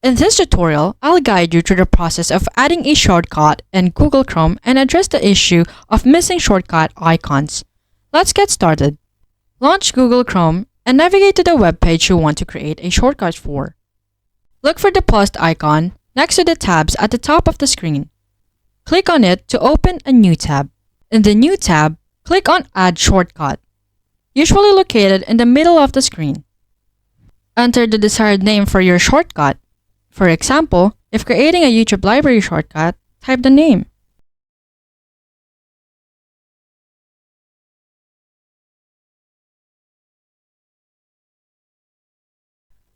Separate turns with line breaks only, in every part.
In this tutorial, I'll guide you through the process of adding a shortcut in Google Chrome and address the issue of missing shortcut icons. Let's get started. Launch Google Chrome and navigate to the web page you want to create a shortcut for. Look for the plus icon next to the tabs at the top of the screen. Click on it to open a new tab. In the new tab, click on Add Shortcut, usually located in the middle of the screen. Enter the desired name for your shortcut. For example, if creating a YouTube library shortcut, type the name.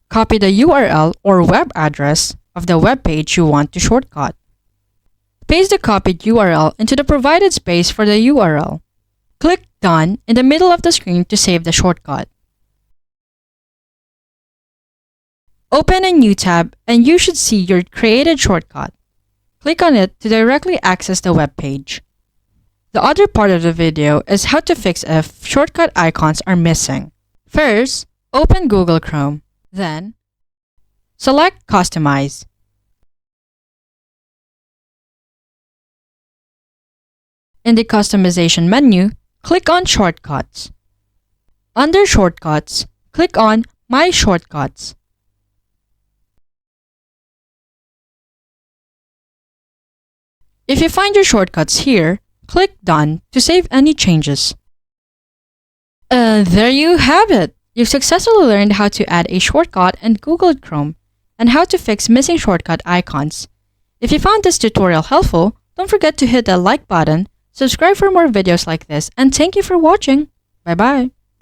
Copy the URL or web address of the web page you want to shortcut. Paste the copied URL into the provided space for the URL. Click Done in the middle of the screen to save the shortcut. Open a new tab and you should see your created shortcut. Click on it to directly access the web page. The other part of the video is how to fix if shortcut icons are missing. First, open Google Chrome. Then, select Customize. In the Customization menu, click on Shortcuts. Under Shortcuts, click on My Shortcuts. If you find your shortcuts here, click Done to save any changes. There you have it! You've successfully learned how to add a shortcut in Google Chrome and how to fix missing shortcut icons. If you found this tutorial helpful, don't forget to hit the like button, subscribe for more videos like this, and thank you for watching. Bye-bye!